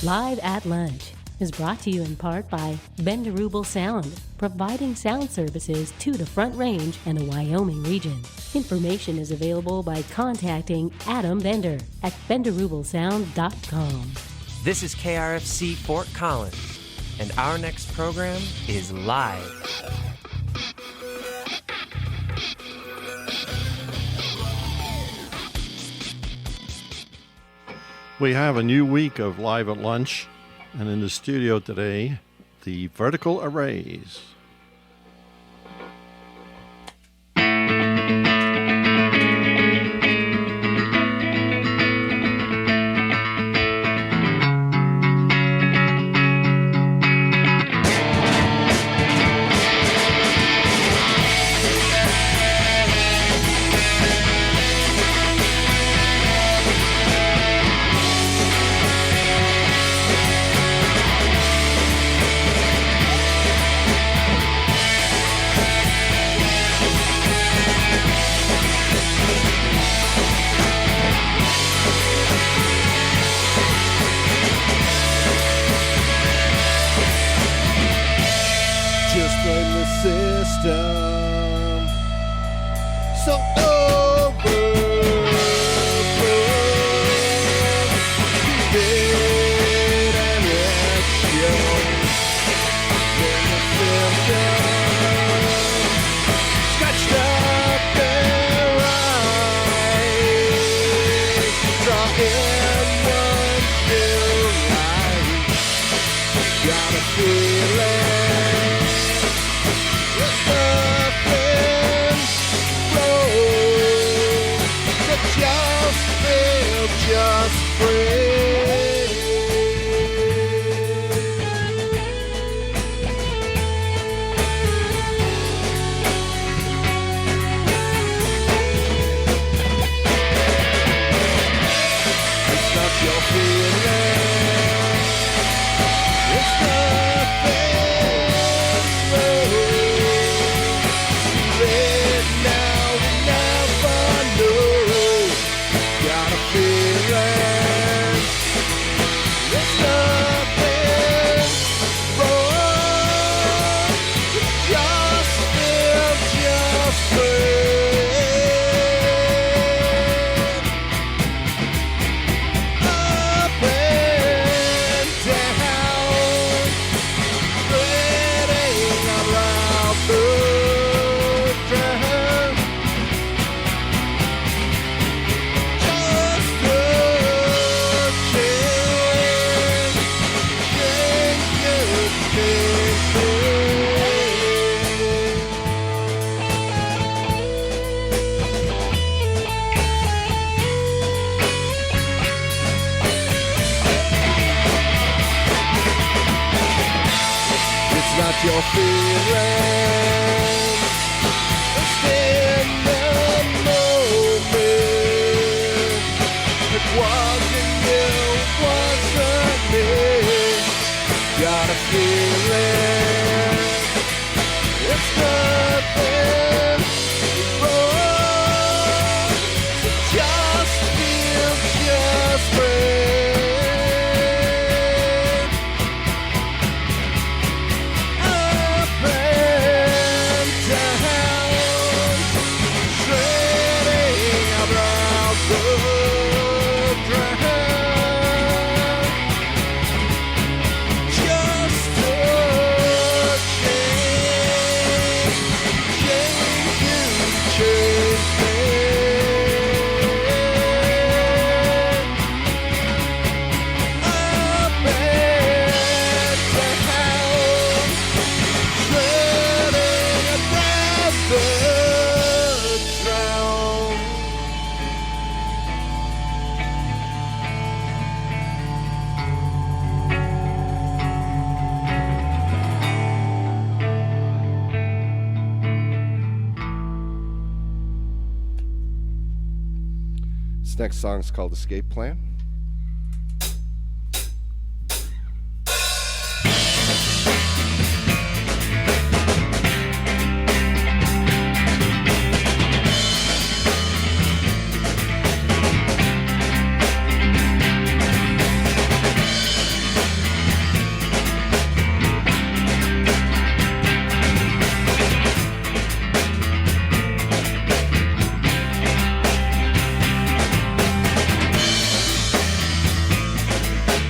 Live at Lunch is brought to you in part by Benderubel Sound, providing sound services to the Front Range and the Wyoming region. Information is available by contacting Adam Bender at benderubelsound.com. This is KRFC Fort Collins, and our next program is Live. We have a new week of Live at Lunch, and in the studio today, the Vertical Arrays. Your feelings, stay in the moment. It wasn't you, wasn't me. Got a feeling it's nothing wrong. So just feel just right. This next song is called Escape Plan.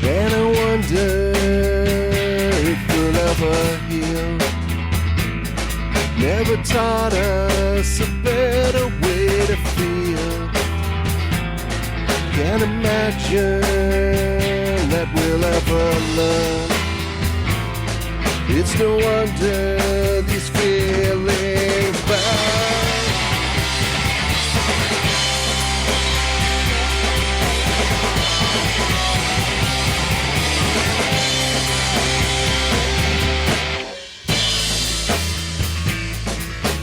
And I wonder if we'll ever heal. Never taught us a better way to feel. Can't imagine that we'll ever learn. It's no wonder these feelings burn.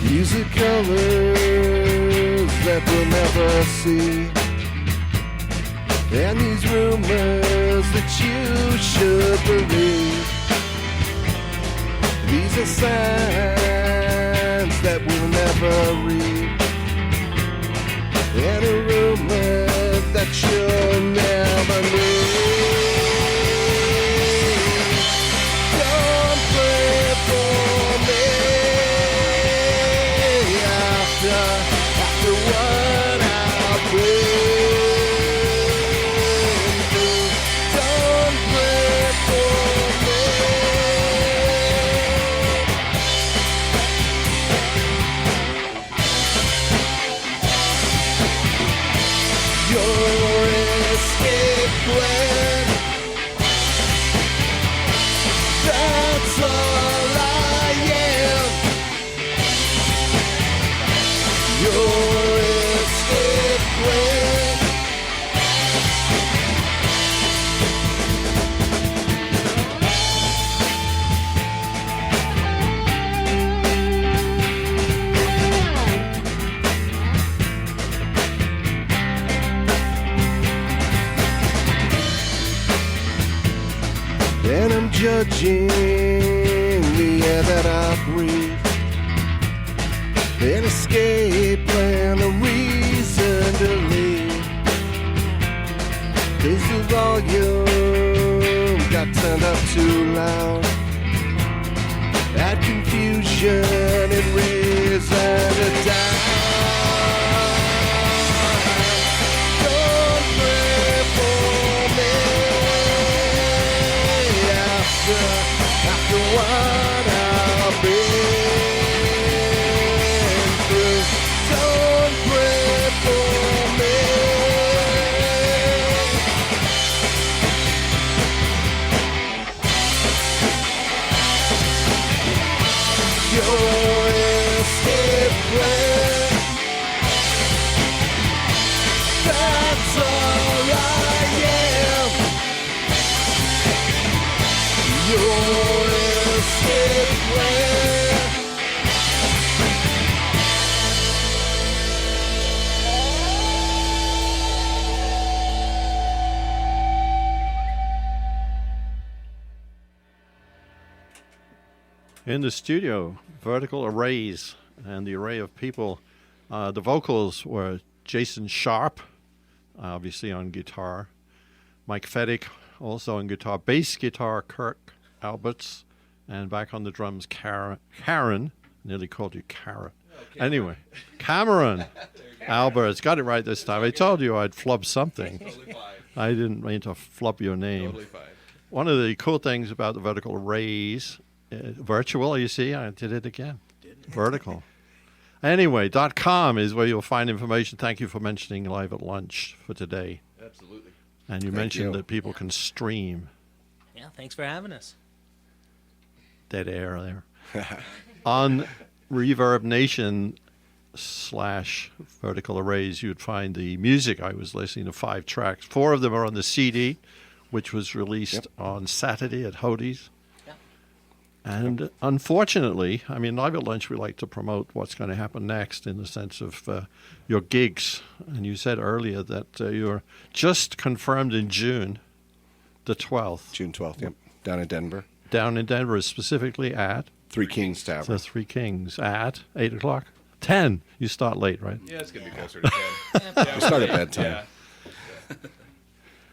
These are colors that we'll never see, and these rumors that you should believe. These are signs that we'll never read, and a rumor that you'll never need. Don't pray for me after what I've been through. Don't pray for me. Your escape plan, that's all I am. Your escape plan. And I'm judging the air that I breathe. An escape plan, a reason to leave. 'Cause the volume got turned up too loud. That confusion and reason to doubt. Don't pray for me after what I've been through. Don't pray for me. Your escape plan, that's all I am. Your escape plan. In the studio, Vertical Arrays, and the array of people. The vocals were Jason Sharp, obviously on guitar, Mike Feddick also on guitar, bass guitar Kirk Alberts, and back on the drums Karen, nearly called you Karen. Okay. Anyway, Cameron Alberts, got it right this time. I told you I'd flub something. Totally fine. I didn't mean to flub your name. Totally fine. One of the cool things about the Vertical Arrays, virtual, you see, I did it again. Vertical. Anyway, .com is where you'll find information. Thank you for mentioning Live at Lunch for today. Absolutely. And you mentioned that people can stream. Yeah, thanks for having us. Dead air there. On Reverb Nation /Vertical Arrays, you'd find the music. I was listening to 5 tracks. 4 of them are on the CD, which was released on Saturday at Hody's. And unfortunately, I mean, Live at Lunch, we like to promote what's going to happen next in the sense of your gigs. And you said earlier that you're just confirmed in June the 12th. June 12th, yep. Down in Denver. Down in Denver, specifically at? Three Kings Tavern. The Three Kings at 8 o'clock? 10. You start late, right? Yeah, it's going to be closer to 10. We start at bedtime.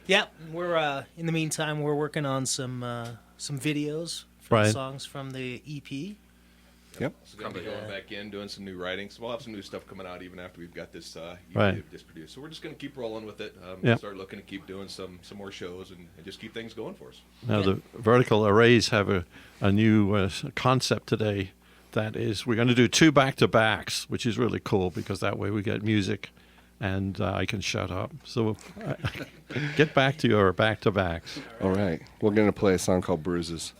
Yeah, we're in the meantime, we're working on some videos for Right. songs from the EP. Yep. So going to be going back in, doing some new writing. So we'll have some new stuff coming out even after we've got this EP Right. just produced. So we're just going to keep rolling with it. Yep. Start looking to keep doing some more shows and just keep things going for us. Now, the vertical arrays have a new concept today. That is, we're going to do 2 back-to-backs, which is really cool because that way we get music and I can shut up. So get back to your back-to-backs. All right. We're going to play a song called Bruises.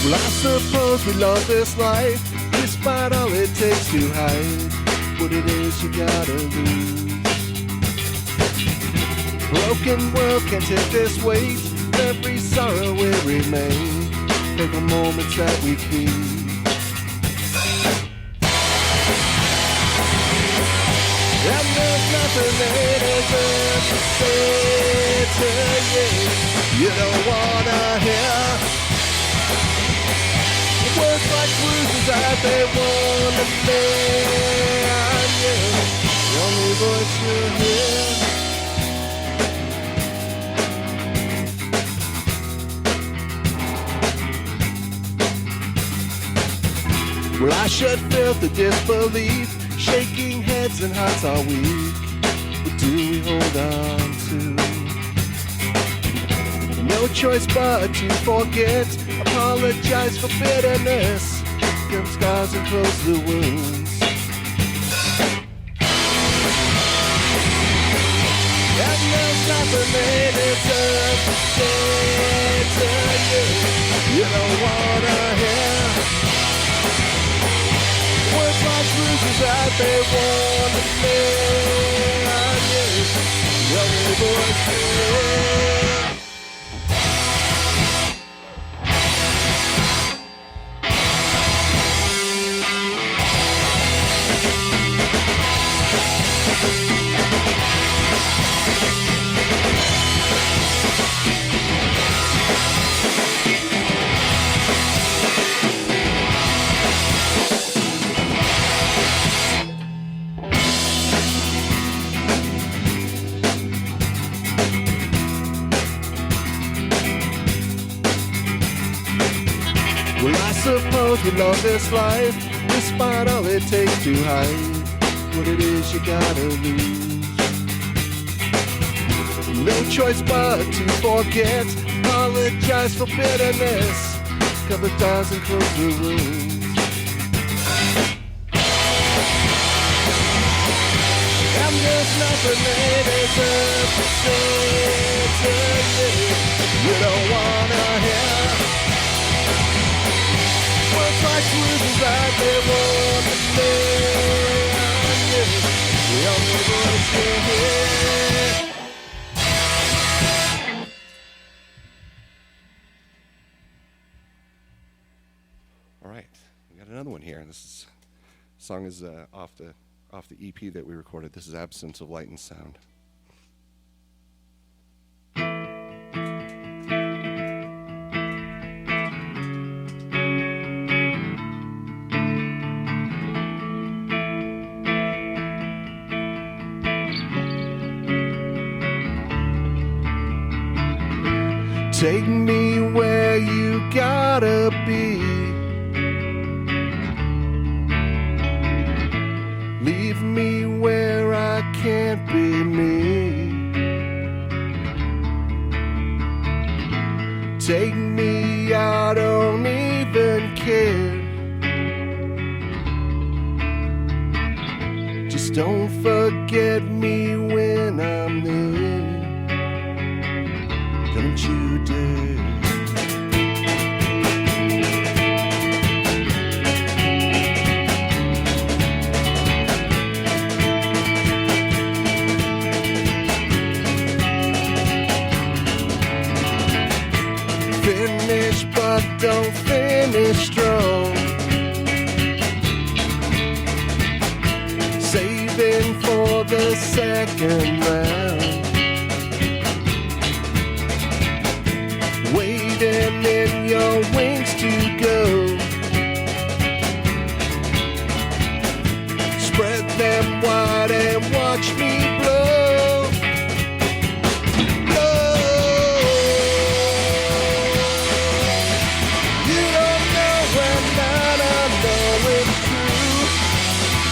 Well, I suppose we love this life, despite all it takes to hide what it is you gotta lose. Broken world can't take this weight, every sorrow will remain, every moments that we keep. And there's nothing they deserve to say to you, you don't wanna hear. Words like bruises that they want to lay on you. The only voice you hear. Well, I shed filth of disbelief, shaking heads and hearts are weak. What do we hold on to? No choice but to forget, apologize for bitterness, gum scars and close the wounds. And there's nothing they deserve to say to you, you don't wanna hear. Words like bruises that they want to lay on you, the only voice you hear. Well, I suppose we love this life, despite all it takes to hide what it is you gotta lose. No choice but to forget, apologize for bitterness, cover doors and close the wounds. And there's nothing they deserve to say to you, you don't wanna hear. Words like bruises that they want to lay on you, the only voice you hear. All right, we got another one here. Song is off the EP that we recorded. This is Absence of Light and Sound. Take me where you gotta be. Leave me where I can't be me. Take me, I don't even care. Just don't forget me when I'm there. Don't you dare. Finished but strong, saving for the second round, waiting in your wings to go. Spread them wide and watch me blow. Blow. You don't know when I know it's true.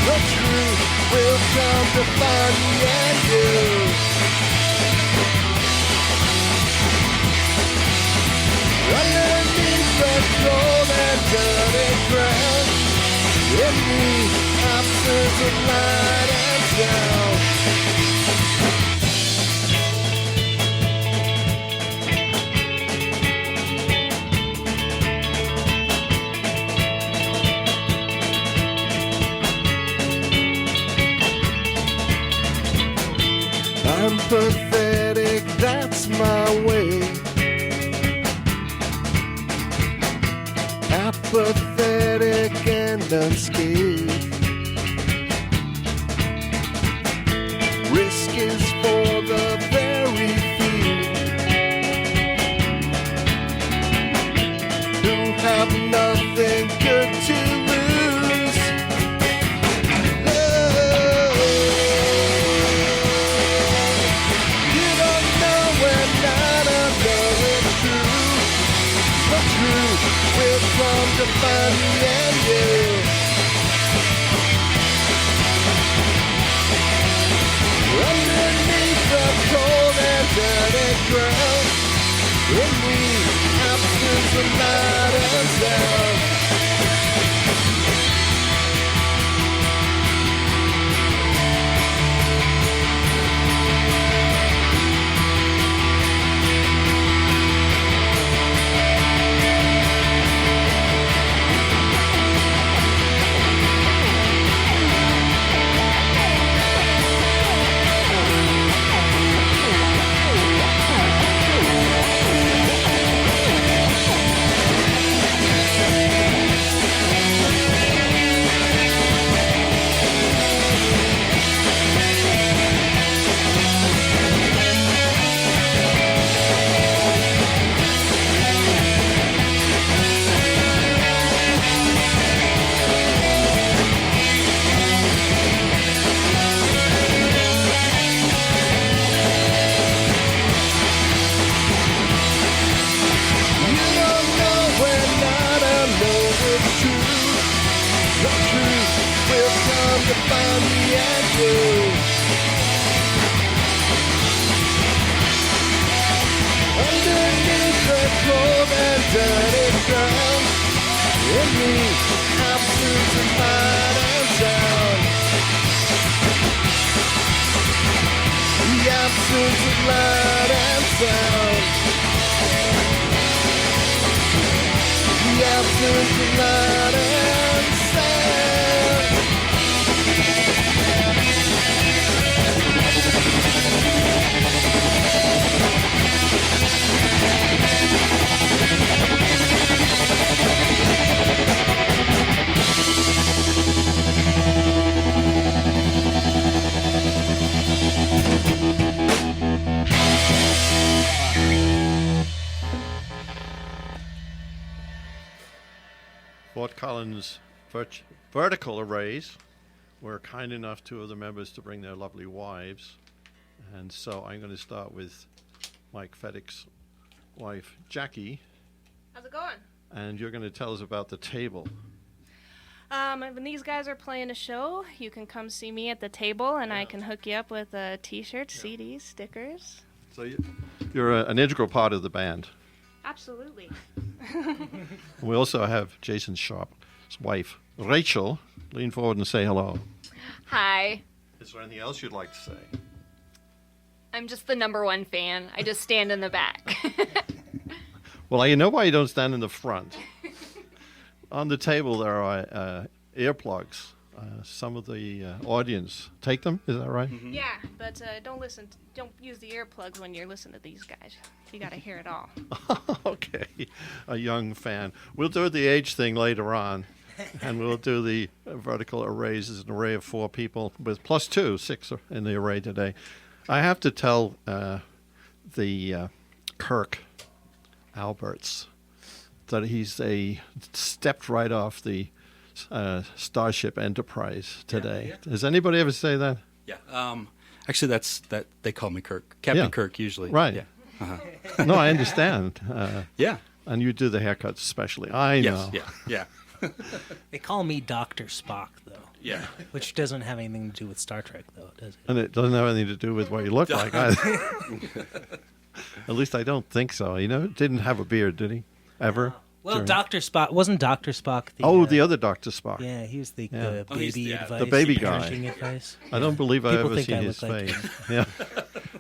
The truth will come to find me and you. Underneath the cold and dirty ground, in the absence of light and sound. I'm pathetic, that's my way. Apathetic and unscathed. Risk is for the very few who have nothing good to lose. Oh, you don't know when I know it's true. The truth will come to find me and you. Underneath the cold and dirty ground, in the absence of light and sound. Fort Collins vertical arrays were kind enough, two of the members, to bring their lovely wives. And so I'm going to start with Mike Feddick's wife, Jackie. How's it going? And you're going to tell us about the table. When these guys are playing a show, you can come see me at the table, and I can hook you up with T-shirts, CDs, stickers. So you're an integral part of the band. Absolutely. We also have Jason Sharp's wife, Rachel. Lean forward and say hello. Hi. Is there anything else you'd like to say? I'm just the number one fan. I just stand in the back. Well, you know why you don't stand in the front. On the table there are earplugs, some of the audience take them. Is that right? Yeah, but don't use the earplugs when you're listening to these guys. You got to hear it all. Okay, a young fan. We'll do the age thing later on, and we'll do the vertical arrays as an array of 4 people with plus 2, 6 in the array today. I have to tell the Kirk Alberts that he's stepped right off the Starship Enterprise today. Yeah. Does anybody ever say that? Yeah. Actually, they call me Kirk. Captain Kirk usually. Right. Yeah. Uh-huh. No, I understand. Yeah. And you do the haircuts especially. I know. Yes. Yeah. They call me Dr. Spock, though. Yeah. Which doesn't have anything to do with Star Trek, though, does it? And it doesn't have anything to do with what you look like either. At least I don't think so. Didn't have a beard, did he? Ever? Well, Dr. Spock wasn't Dr. Spock the the other Dr. Spock. Yeah, he was the he's baby the- advice. The baby parenting guy. advice. I don't believe I've People ever think seen I his look like face. Yeah.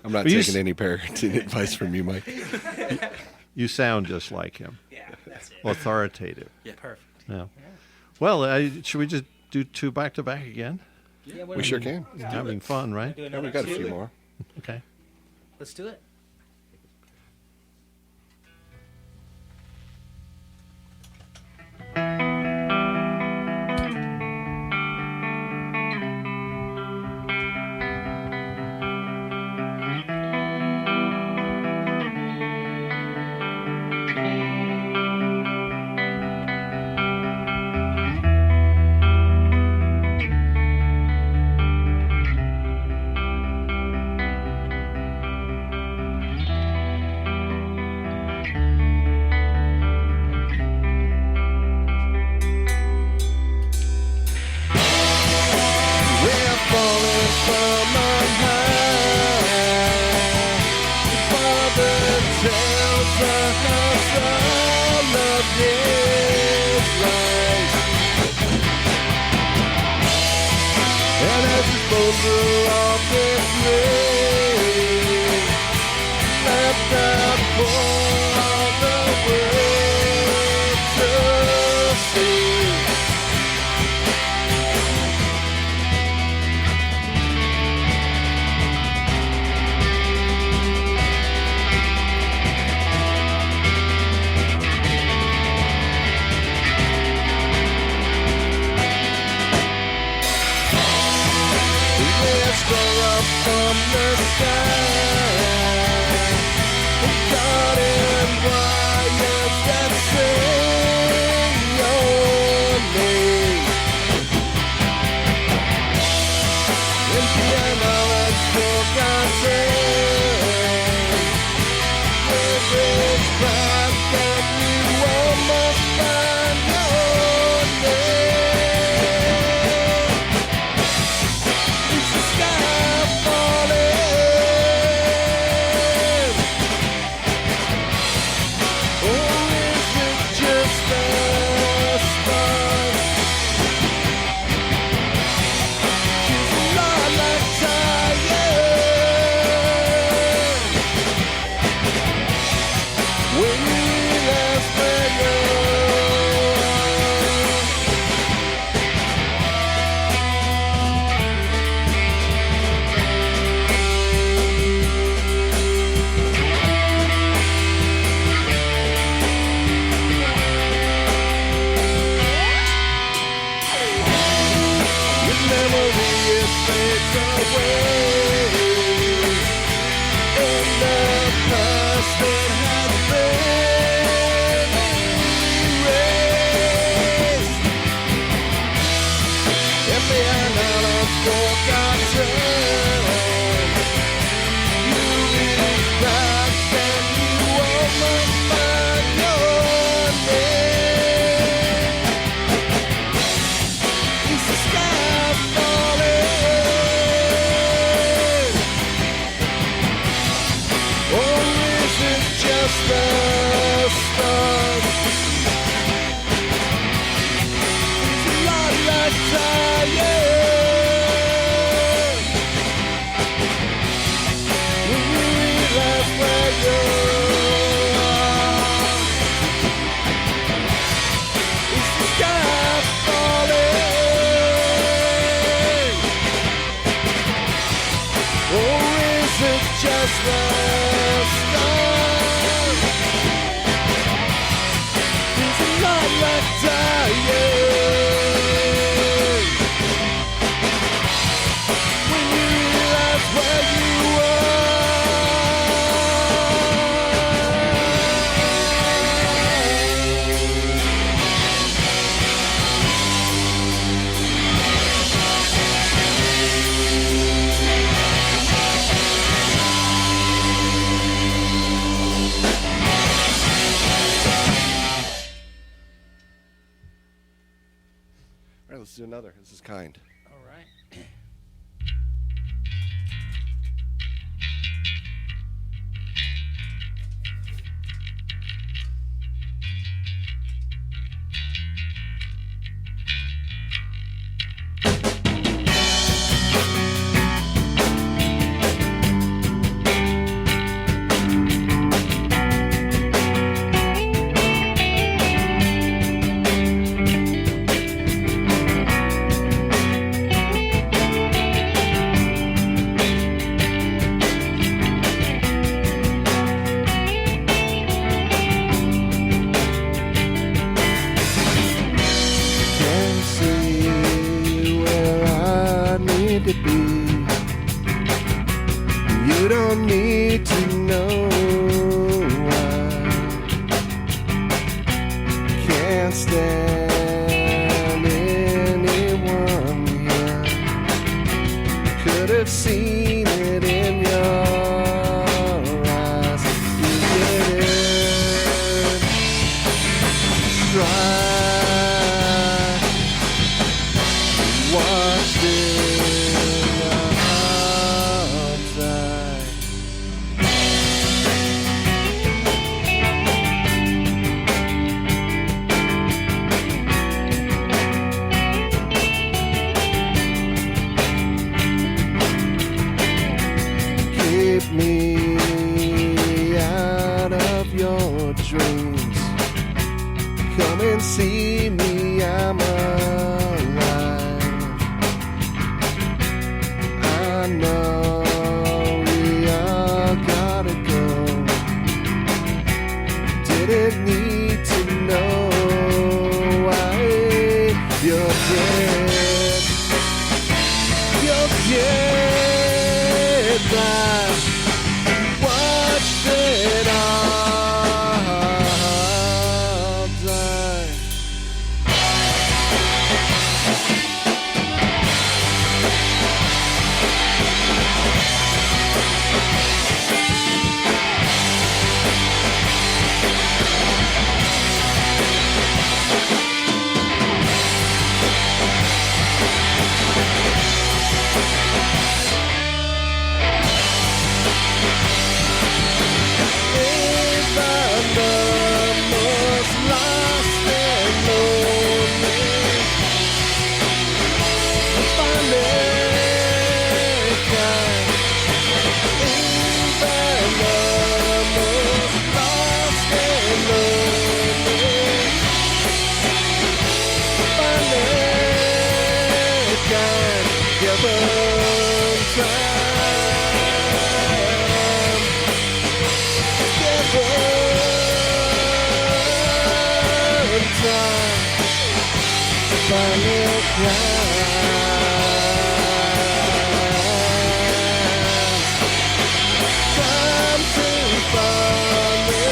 I'm not But you taking any parenting advice from you, Mike. You sound just like him. Yeah, that's it. Authoritative. Yeah, perfect. Yeah. Well, should we just do 2 back-to-back again? Yeah, We sure can. Having fun, right? Yeah, we got a few more. Okay. Let's do it. We're falling from on high. Father tells us all of his lies. And as his bones are off this grave, left out for all the world to see. Let's go up from the sky, caught in wires that sing your name. In piano and forgotten, with its crack and you almost find your name. It's the sky falling. is it just the start? Is it not like dying? When you realize where you All right, let's do another. This is Kind. All right. Can't see where I need to be. You don't need to know why. Can't stand anyone here. Could have seen it in your eyes. You didn't try. Watched it outside. Keep me out of your dreams. Come and see me, I'm alive. I know we all gotta go. Didn't need to know why you're dead. You're dead. I watched it all die. If I'm the most lost and lonely, if I'm mankind, if I'm the most lost and lonely, if I'm mankind, given time. Finally time to finally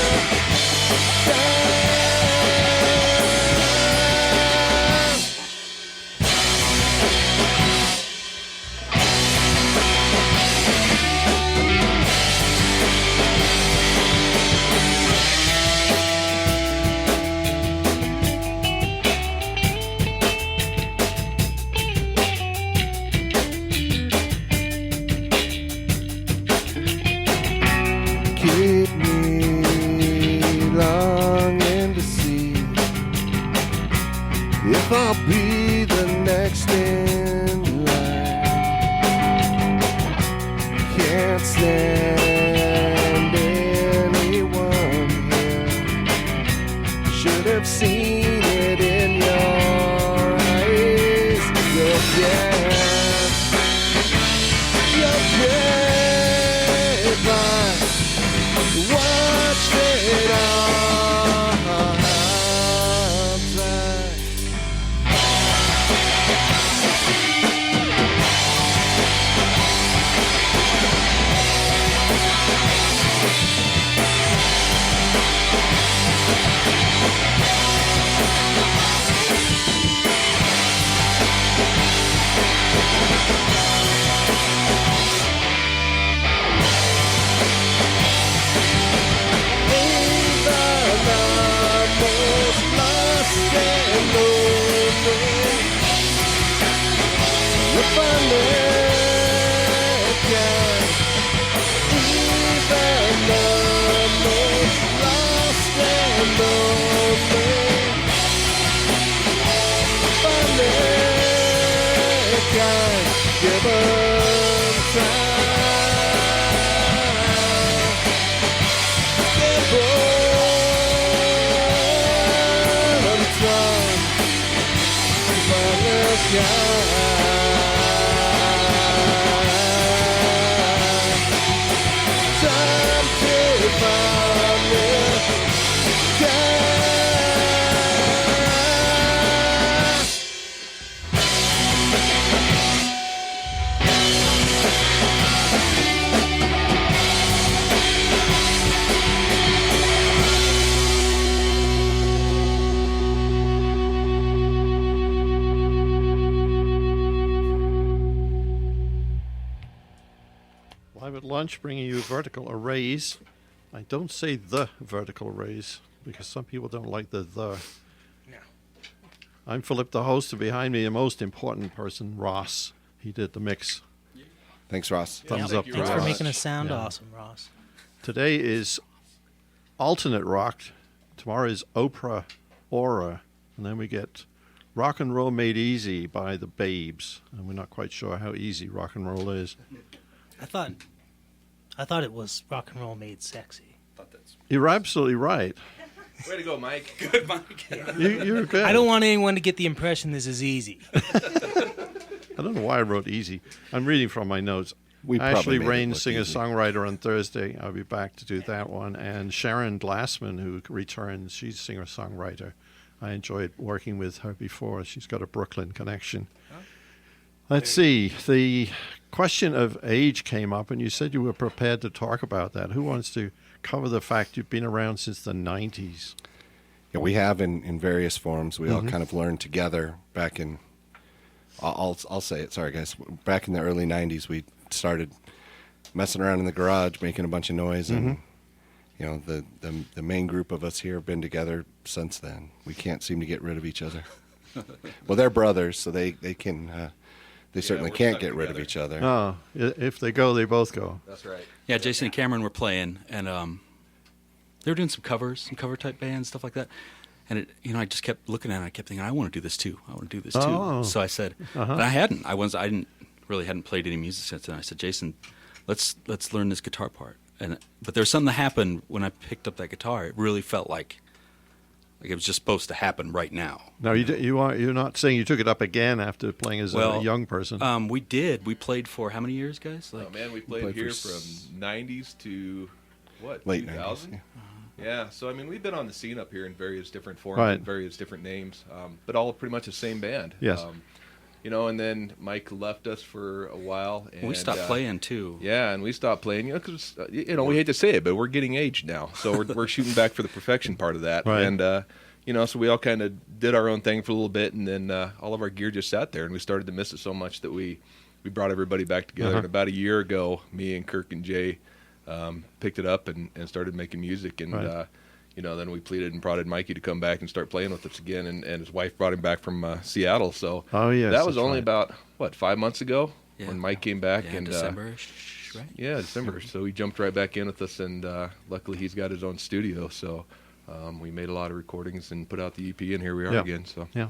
keep me longing to see if I'll be the next in line. Can't stand anyone here. Should have seen it in your eyes. You're dead. You're dead. fine. Watch it all. Lunch bringing you vertical arrays. I don't say the vertical arrays because some people don't like the. No. I'm Philip, the host, and behind me, the most important person, Ross. He did the mix. Thanks, Ross. Thumbs up. Thanks for making us sound awesome, Ross. Today is alternate rock. Tomorrow is Oprah Aura, and then we get Rock and Roll Made Easy by the Babes, and we're not quite sure how easy rock and roll is. I thought it was rock and roll made sexy. You're absolutely right. Way to go, Mike. Good, Mike. You're good. I don't want anyone to get the impression this is easy. I don't know why I wrote easy. I'm reading from my notes. Ashley Rain, singer-songwriter on Thursday. I'll be back to do that one. And Sharon Glassman, who returns, she's singer-songwriter. I enjoyed working with her before. She's got a Brooklyn connection. Let's see. The question of age came up, and you said you were prepared to talk about that. Who wants to cover the fact you've been around since the 90s? Yeah, we have in various forms. We all kind of learned together back in, I'll say it, sorry guys, back in the early 90s we started messing around in the garage, making a bunch of noise, and you know, the main group of us here have been together since then. We can't seem to get rid of each other. Well, they're brothers, so they can... They certainly can't get rid of each other. No, if they go, they both go. That's right. Yeah, Jason and Cameron were playing, and they were doing some cover type bands, stuff like that. And it, I just kept looking at it. I kept thinking, I want to do this too. I want to do this too. So I said, but I hadn't. I hadn't played any music since then. I said, Jason, let's learn this guitar part. But there was something that happened when I picked up that guitar. It really felt like it was just supposed to happen right now. Now, you're not saying you took it up again after playing as a young person? We did. We played for how many years, guys? We played here from 90s to, late 2000? 90s, yeah, so, we've been on the scene up here in various different forms and various different names, but all pretty much the same band. Yes. And then Mike left us for a while. And we stopped playing, too. Yeah, and we stopped playing, because, we hate to say it, but we're getting aged now. So we're shooting back for the perfection part of that. Right. And, so we all kind of did our own thing for a little bit, and then all of our gear just sat there, and we started to miss it so much that we brought everybody back together. And about a year ago, me and Kirk and Jay picked it up and started making music. And, then we pleaded and prodded Mikey to come back and start playing with us again, and his wife brought him back from Seattle. So that was only about, 5 months ago when Mike came back. Yeah, and December-ish, right? Yeah, December. So he jumped right back in with us, and luckily he's got his own studio. So we made a lot of recordings and put out the EP, and here we are again. So So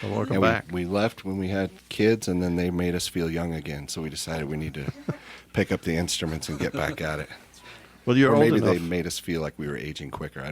welcome back. We left when we had kids, and then they made us feel young again. So we decided we need to pick up the instruments and get back at it. Well, you're or old maybe enough. they made us feel like we were aging quicker.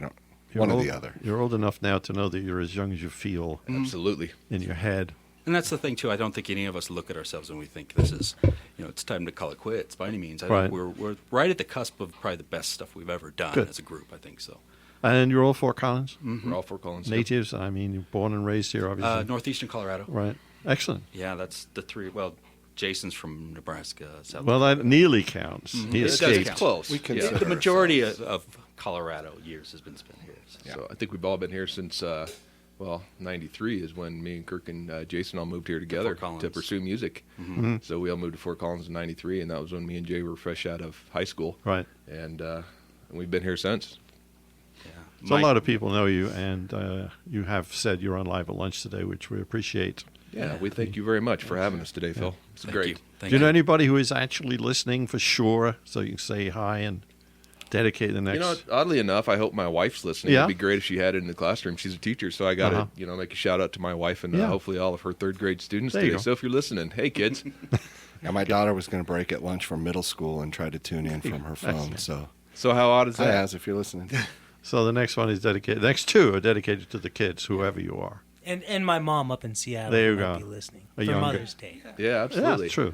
One or the other. You're old enough now to know that you're as young as you feel. Absolutely. In your head. And that's the thing too. I don't think any of us look at ourselves and we think this is, it's time to call it quits by any means. I Right. think we're right at the cusp of probably the best stuff we've ever done Good. as a group. I think so. And you're all Fort Collins? Mm-hmm. We're all Fort Collins. Natives? I mean, you're born and raised here, obviously. Northeastern Colorado. Right. Excellent. Yeah, that's the three. Well, Jason's from Nebraska. South Well, that nearly counts. Mhm. He It does escaped. count. Close. We Yeah. consider The majority ourselves. of Colorado years has been spent here. So. So I think we've all been here since, 93 is when me and Kirk and Jason all moved here together Fort Collins. to pursue music. Mm-hmm. So we all moved to Fort Collins in 93, and that was when me and Jay were fresh out of high school. Right. And we've been here since. Yeah. So a lot of people know you, and you have said you're on Live at Lunch today, which we appreciate. Yeah, we thank you very much for having us today, Phil. It's Thank great. you. Thank Do you know anybody who is actually listening for sure, so you can say hi and dedicate the next? You know, oddly enough, I hope my wife's listening. Yeah? It'd be great if she had it in the classroom. She's a teacher, so I got to, Uh-huh. make a shout out to my wife and Yeah. hopefully all of her third grade students There you today. go. So if you're listening, hey kids. Yeah, my daughter was going to break at lunch from middle school and try to tune in from her phone. So, So how odd is hi, that? Az, if you're listening. So the next one is dedicated. The next two are dedicated to the kids, whoever you are. And my mom up in Seattle There you might go. be listening A for younger- Mother's Day. Yeah, absolutely. Yeah, true.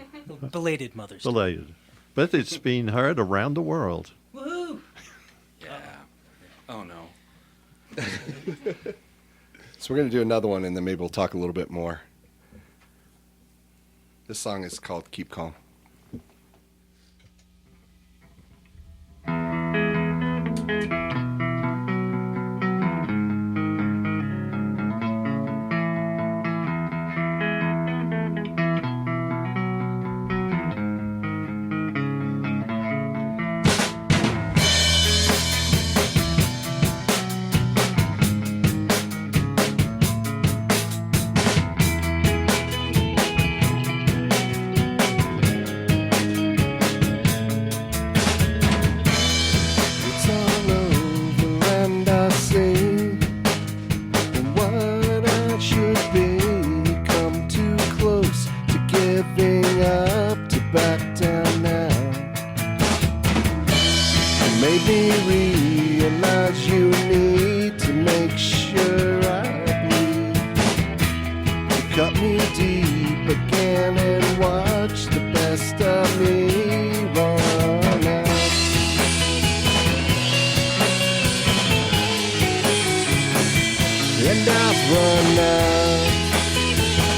Belated Mother's Day. Belated. But it's been heard around the world. Woohoo! Yeah. Oh no. So we're going to do another one, and then maybe we'll talk a little bit more. This song is called Keep Calm. It's all over and I see what I should be. Come too close to giving up, to back down now. It made me realize you need to make sure I bleed. You cut me deep again and watch the best of me run out. And I've run out.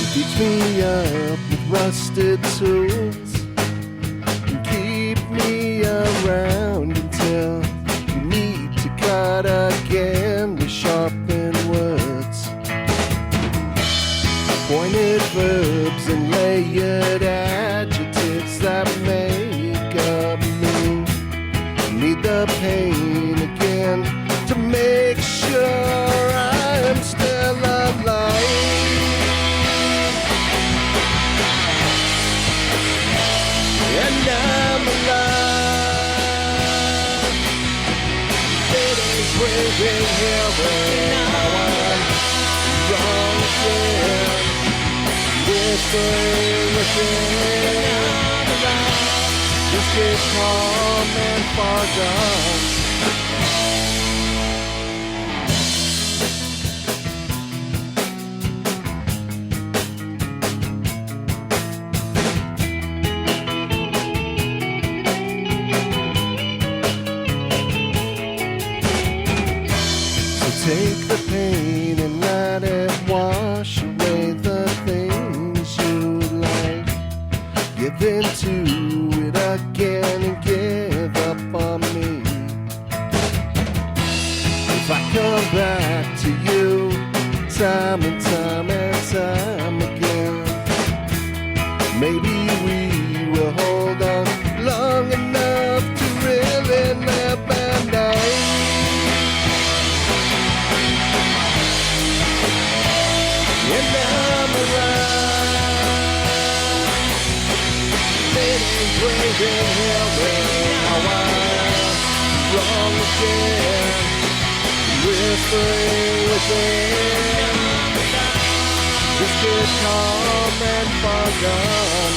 You beat me up with rusted tools and keep me around until you need to cut again with sharpened words, pointed verbs and layered adjectives that make up me. Need the pain again to make sure I'm still alive. And I'm alive. It is breathing here where now I'm wrong again. Whispering within. Just get calm and far gone. So take the pain and let it wash away the things you like. Give in to it again and give up on me. If I come back to you time and time and time again, maybe we will hold on long enough to really live at night. And I'm alive. Ladies waiting here where now I'm wrong again. Whispering within. Just get calm and far gone.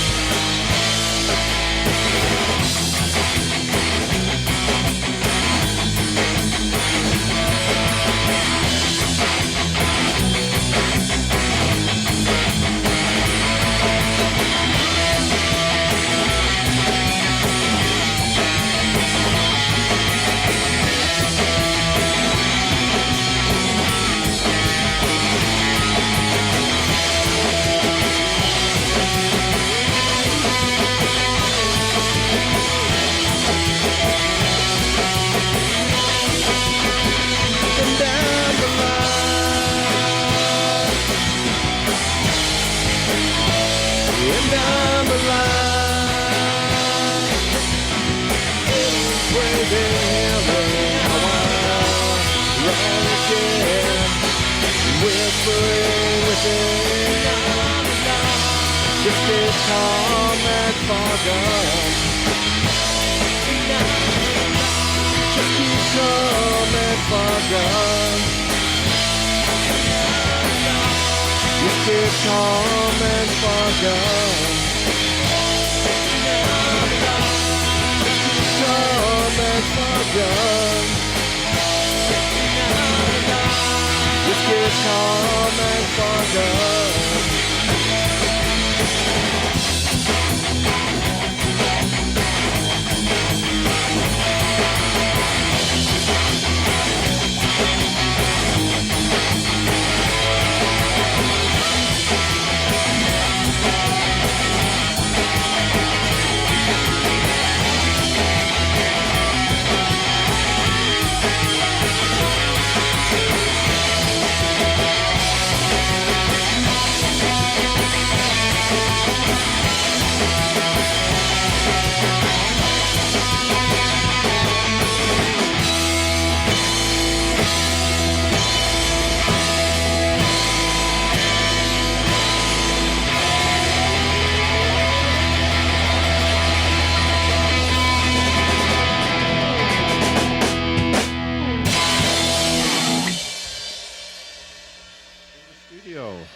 And down the line, it's waiting now I run again, whispering within. Just get calm and forgone. Just keep calm and forgone. Just get calm and forgone. Just keep calm and forgone. Just get calm and forgone.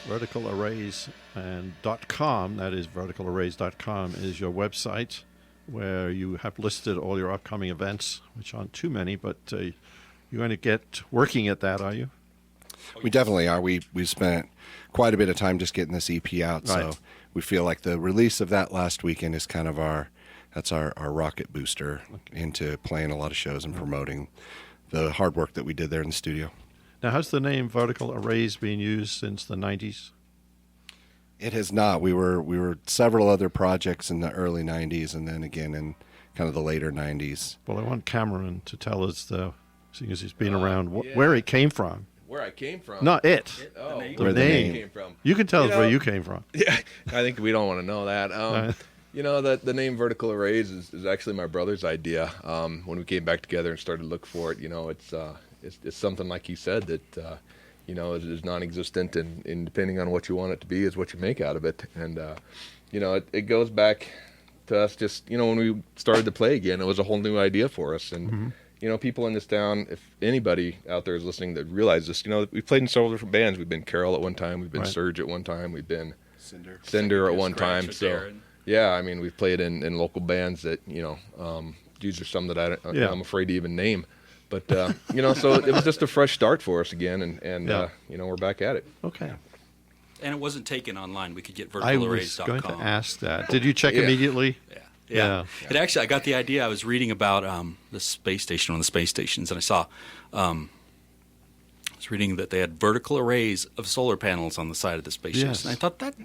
Vertical Arrays and .com, that is verticalarrays.com, is your website where you have listed all your upcoming events, which aren't too many, but you're going to get working at that, are you? We definitely are. We spent quite a bit of time just getting this EP out, right. So we feel like the release of that last weekend is kind of our rocket booster into playing a lot of shows and promoting the hard work that we did there in the studio. Now, has the name Vertical Arrays been used since the 90s? It has not. We were several other projects in the early 90s and then again in kind of the later 90s. Well, I want Cameron to tell us, seeing as he's been around, where it came from. Where I came from? Not it. Where the name came from. You can tell us where you came from. Yeah, I think we don't want to know that. You know, the name Vertical Arrays is actually my brother's idea. When we came back together and started to look for it, you know, it's something like he said that, you know, is non-existent, and depending on what you want it to be is what you make out of it. And, you know, it goes back to us just, you know, when we started to play again, it was a whole new idea for us. And, you know, people in this town, if anybody out there is listening that realizes this, you know, we've played in several different bands. We've been Carol at one time. We've been Surge at one time. We've been Cinder at one time. So, yeah, I mean, we've played in local bands that, you know, these are some that I'm afraid to even name. But, you know, so it was just a fresh start for us again, and you know, we're back at it. Okay. And it wasn't taken online. We could get I verticalarrays.com. was going to ask that. Did you check immediately? Yeah. It actually, I got the idea. I was reading about the space station, on the space stations, and I saw, I was reading that they had vertical arrays of solar panels on the side of the space station. And I thought, that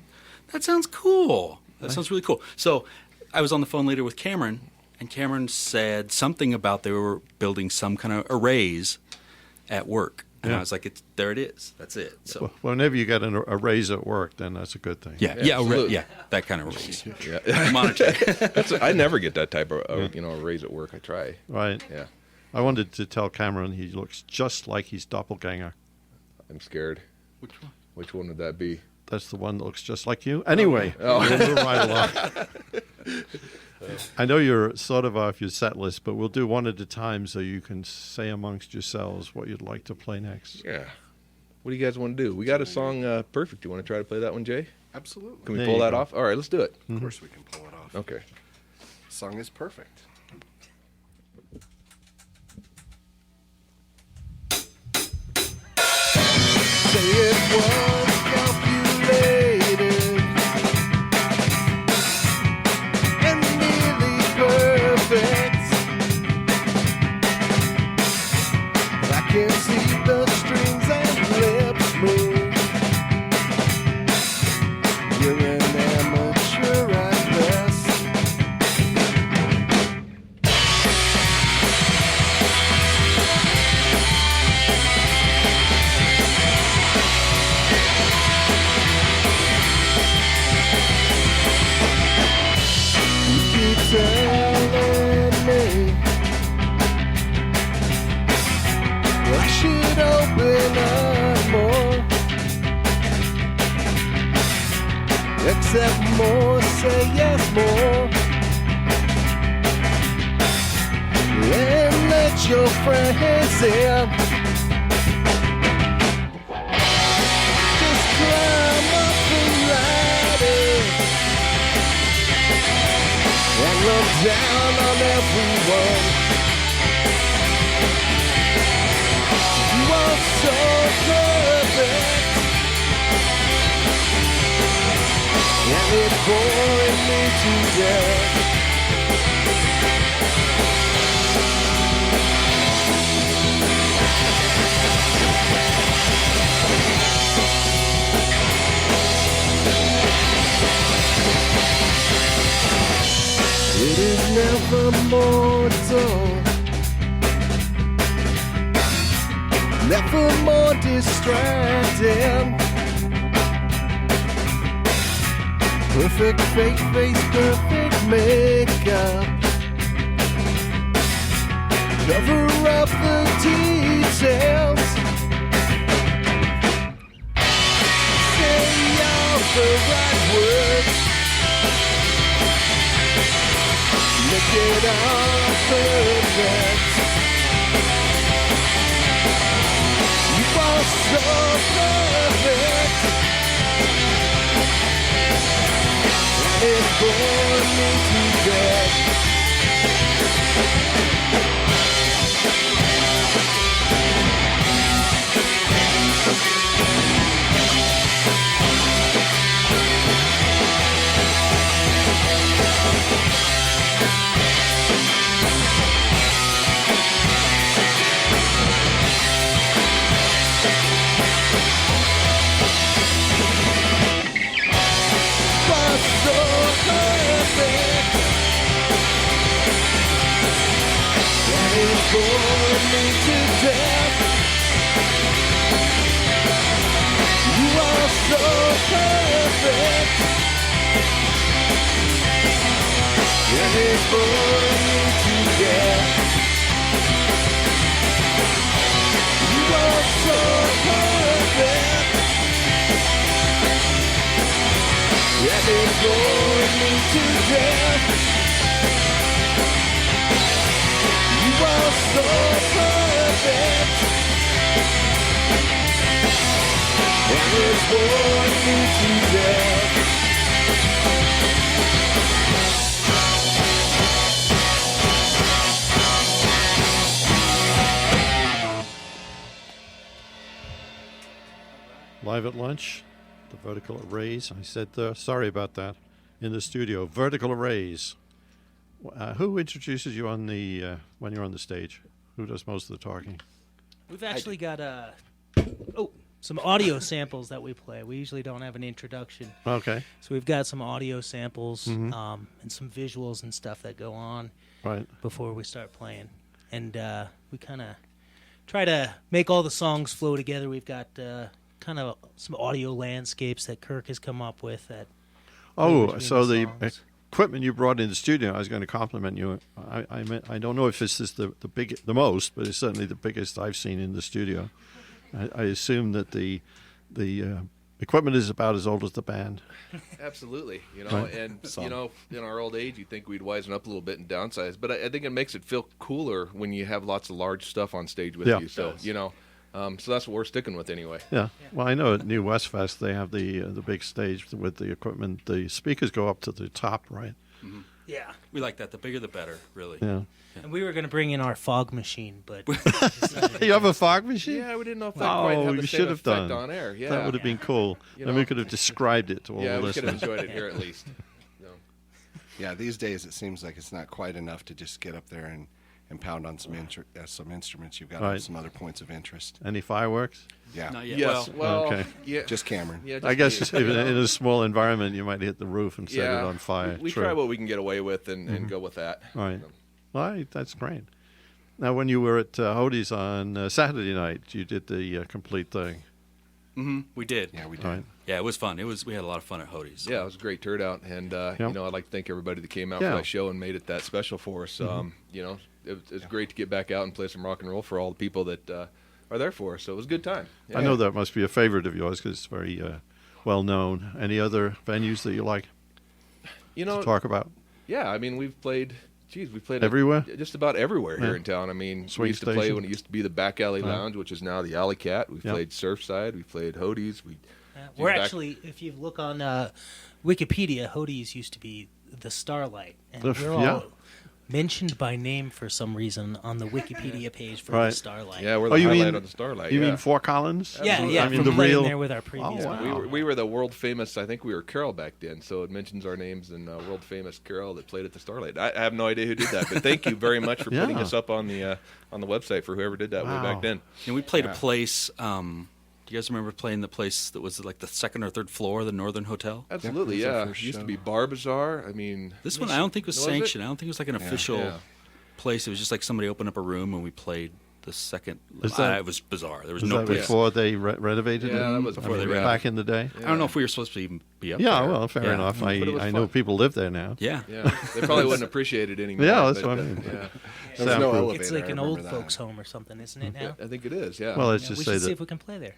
sounds cool. That sounds really cool. So I was on the phone later with Cameron, and Cameron said something about they were building some kind of arrays at work. And I was like, there it is. That's it. So well, whenever you get a raise at work, then that's a good thing. Yeah, that kind of raise. Monetary. I never get that type of you know, raise at work. I try. Right. Yeah. I wanted to tell Cameron he looks just like his doppelganger. I'm scared. Which one? Which one would that be? That's the one that looks just like you. Anyway, we'll move right along. I know you're sort of off your set list, but we'll do one at a time so you can say amongst yourselves what you'd like to play next. Yeah. What do you guys want to do? We got a song, Perfect. You want to try to play that one, Jay? Absolutely. Can we pull that off? All right, let's do it. Of course we can pull it off. Okay. The song is Perfect. Say it was calculated and nearly perfect. I can see the strings and lips move. You're an amateur at best. Accept more, say yes more, and let your friends in. Just climb up the ladder and look down on everyone. You are so perfect, and it's boring me to death. It is never more dull, never more distracting. Perfect fake face, perfect makeup, cover up the details. Say all the right words, make it all perfect. You are so perfect, it bore me to death. Bore me to death. You are so perfect, and it bore me to death. You are so perfect, and it bore me to death. You are so perfect, and it's boring me to death. Live at lunch, the Vertical Arrays. I said, sorry about that, in the studio. Vertical Arrays. Who introduces you on the when you're on the stage? Who does most of the talking? We've actually got some audio samples that we play. We usually don't have an introduction. Okay. So we've got some audio samples and some visuals and stuff that go on before we start playing. And we kind of try to make all the songs flow together. We've got kind of some audio landscapes that Kirk has come up with. So the equipment you brought in the studio, I was going to compliment you. I don't know if this is the most, but it's certainly the biggest I've seen in the studio. I assume that the equipment is about as old as the band. Absolutely, and in our old age, you think we'd wisen up a little bit and downsize, but I think it makes it feel cooler when you have lots of large stuff on stage with you. So so that's what we're sticking with anyway. Yeah. Well, I know at New West Fest they have the big stage with the equipment. The speakers go up to the top, right? Mm-hmm. Yeah. We like that. The bigger the better, really. Yeah. And we were going to bring in our fog machine, but you have a fog machine? Yeah, we didn't know if that quite had the same effect done. On air. Yeah. That would have been cool. And we could have described it to all the listeners. Yeah, we could have enjoyed it here at least. Yeah, these days it seems like it's not quite enough to just get up there and pound on some instruments. You've got some other points of interest. Any fireworks? Yeah. Not yet. Yes. Well, okay. Yeah. Just Cameron. Yeah, I guess in a small environment, you might hit the roof and set it on fire. We try what we can get away with and go with that. Right. Well, that's great. Now, when you were at Hodie's on Saturday night, you did the complete thing. Mm-hmm. We did. Yeah, we did. Right. Yeah, it was fun. We had a lot of fun at Hodie's. Yeah, it was a great turnout, and I'd like to thank everybody that came out for that show and made it that special for us. It was great to get back out and play some rock and roll for all the people that are there for us. So it was a good time. Yeah. I know that must be a favorite of yours because it's very well known. Any other venues that you like You know, to talk about? Yeah, I mean, we've played everywhere? just about everywhere here in town. I mean, Swing we used to play Station. when it used to be the Back Alley Lounge, which is now the Alley Cat. We played Surfside. We played Hody's. We're actually, if you look on Wikipedia, Hody's used to be the Starlight, and we're all mentioned by name for some reason on the Wikipedia page for the Starlight. Yeah, we're the highlight on the Starlight. You mean Fort Collins? Yeah, I mean from the playing real. there with our previous. We were the world famous. I think we were Carol back then, so it mentions our names in world famous Carol that played at the Starlight. I have no idea who did that, but thank you very much for putting us up on the website for whoever did that way back then. And we played a place. Do you guys remember playing the place that was like the second or third floor of the Northern Hotel? Absolutely, yeah. It used to be Bar Bazaar. I mean, this one I don't think was sanctioned. I don't think it was like an official place. It was just like somebody opened up a room and we played the second. It was bizarre. There was no place. Before they renovated it? Yeah, that was before they renovated. Back in the day? I don't know if we were supposed to even be up there. Yeah, well, fair enough. I know people live there now. Yeah. They probably wouldn't appreciate it anymore. Yeah, that's what I mean. There was no elevator. It's like an old folks' home or something, isn't it now? I think it is, yeah. Well, let's just we say should that. see if we can play there.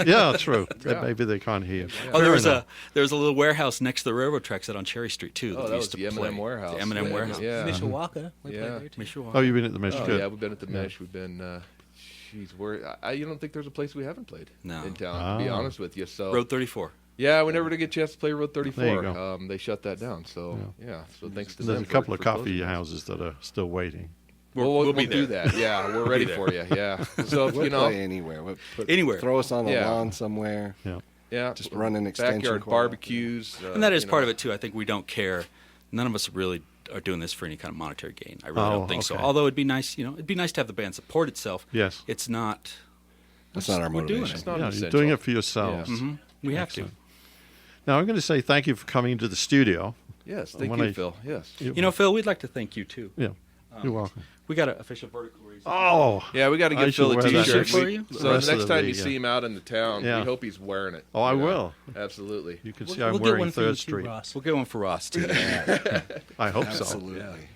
Yeah, true. Maybe they can't hear. Oh, there was a little warehouse next to the railroad tracks out on Cherry Street too. Oh, that was the M&M warehouse. The M&M warehouse. Yeah. Mishawaka. We played there too. Mishawaka. Oh, you've been at the Mish. Good. Yeah, we've been at the Mish. We've been. You don't think there's a place we haven't played in town? To be honest with you, so Road 34. Yeah, we never did get a chance to play Road 34. There you go. They shut that down. So so thanks to There's them a couple of for coffee closing. houses that are still waiting. We'll do that. Yeah, we're ready for you. Yeah. So We'll play anywhere. Anywhere. Throw us on the lawn somewhere. Yeah. Just run an extension backyard cord. barbecues. And that is part of it too. I think we don't care. None of us really are doing this for any kind of monetary gain. I really don't think so. Although it'd be nice, it'd be nice to have the band support itself. Yes. It's not. That's not our motivation. Doing it. It's not You're doing it for yourselves. Yeah. We have to. Now, I'm going to say thank you for coming to the studio. Yes, thank you, Phil. Yes. Phil, we'd like to thank you too. Yeah, you're welcome. We got an official vertical raise. Oh, yeah, we got to I give Phil a should wear that. T-shirt for you. So the next time you see him out in the town, we hope he's wearing it. Oh, I will. Absolutely. You can see I'm wearing 3rd Street. We'll get one for Ross too. I hope so. Absolutely.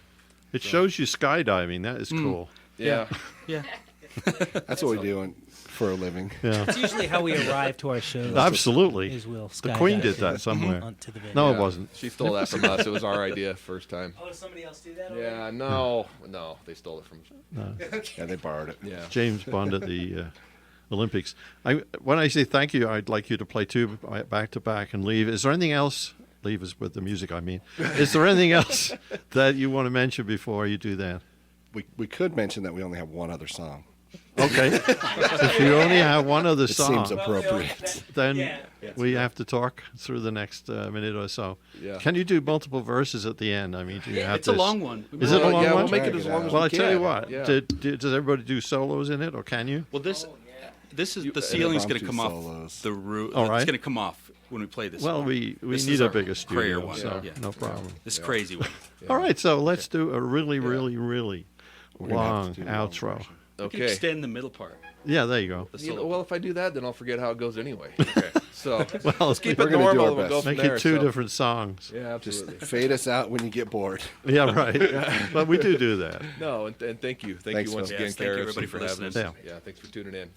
It shows you skydiving. That is cool. Yeah. Yeah. That's what we do for a living. Yeah. It's usually how we arrive to our shows. Absolutely. Is we'll The Queen skydive did that somewhere. onto the venue. No, it wasn't. She stole that from us. It was our idea first time. Oh, did somebody else do that? Yeah, no, they stole it from us. Yeah, they borrowed it. Yeah. James Bond at the Olympics. When I say thank you, I'd like you to play 2 back to back and leave. Is there anything else? Leave us with the music, I mean. Is there anything else that you want to mention before you do that? We could mention that we only have one other song. Okay. If you only have one other song, seems appropriate. Then we have to talk through the next minute or so. Yeah. Can you do multiple verses at the end? I mean, do you have It's a long one. Is it a long one? We'll make it as long as Well, we I can. tell you what. Yeah. Does everybody do solos in it, or can you? Well, this is the ceiling's going to come solos. off the roof. All right. It's going to come off when we play this. Well, song. we This need is a our bigger prayer studio, one. so Yeah. no problem. This crazy one. All right, so let's do a really, really, really gonna have long to do the long outro. version. We can Okay. extend the middle part. Yeah, there you go. The solo. Well, if I do that, then I'll forget how it goes anyway. Okay. So Well, let's keep we're it gonna do normal our and we'll go best. from Make there. it 2 so. different songs. Yeah, Just absolutely. fade us out when you get bored. Yeah, right. But we do that. No, and thank you. Thank Thanks, you once Phil. again, Yes, thank you, KRFC, everybody, for having listening. us. Yeah, thanks for tuning in.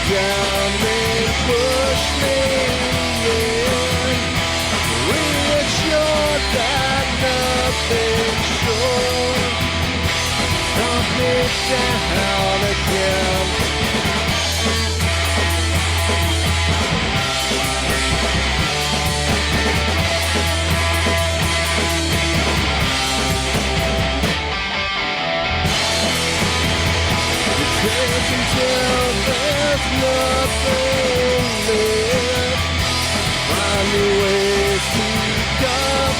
Down and push me in. Reassured that nothing's sure. Knock me down again. Take until there's nothing left. Find a way to come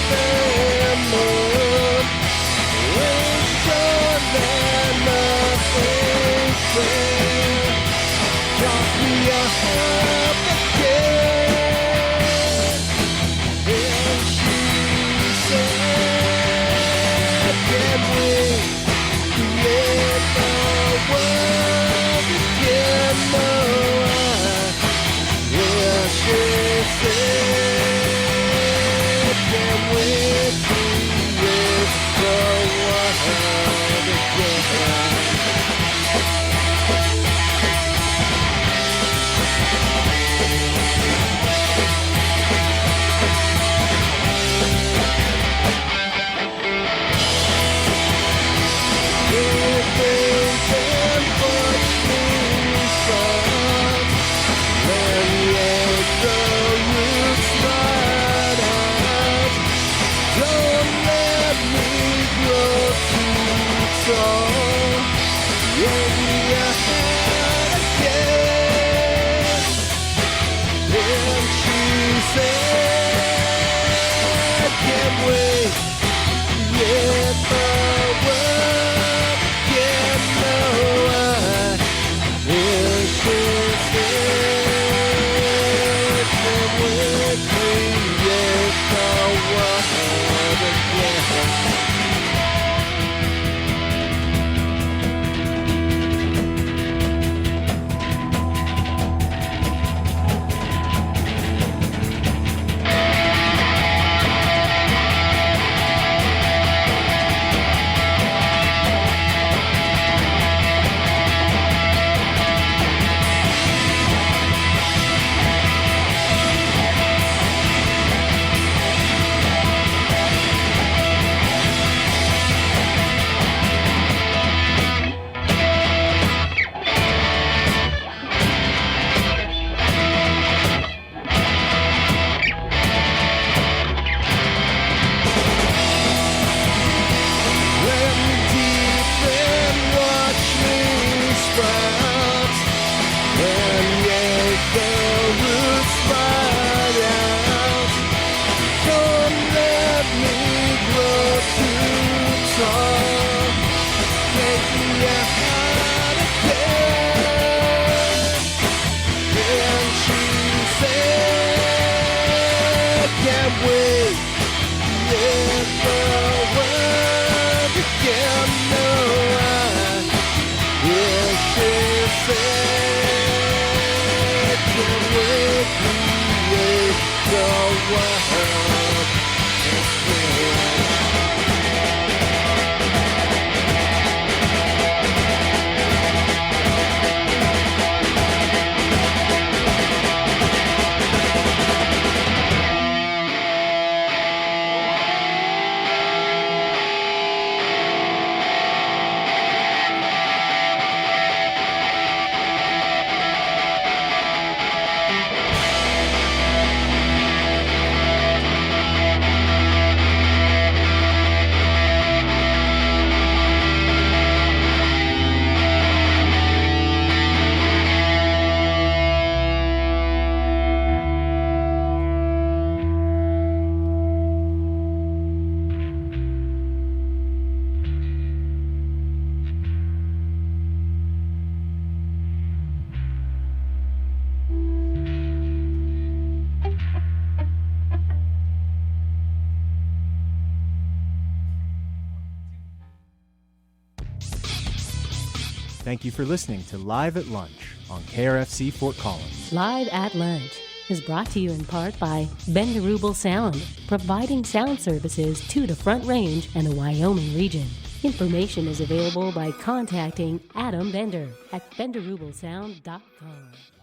Thank you for listening to Live at Lunch on KRFC Fort Collins. Live at Lunch is brought to you in part by Benderubel Sound, providing sound services to the Front Range and the Wyoming region. Information is available by contacting Adam Bender at benderubelsound.com.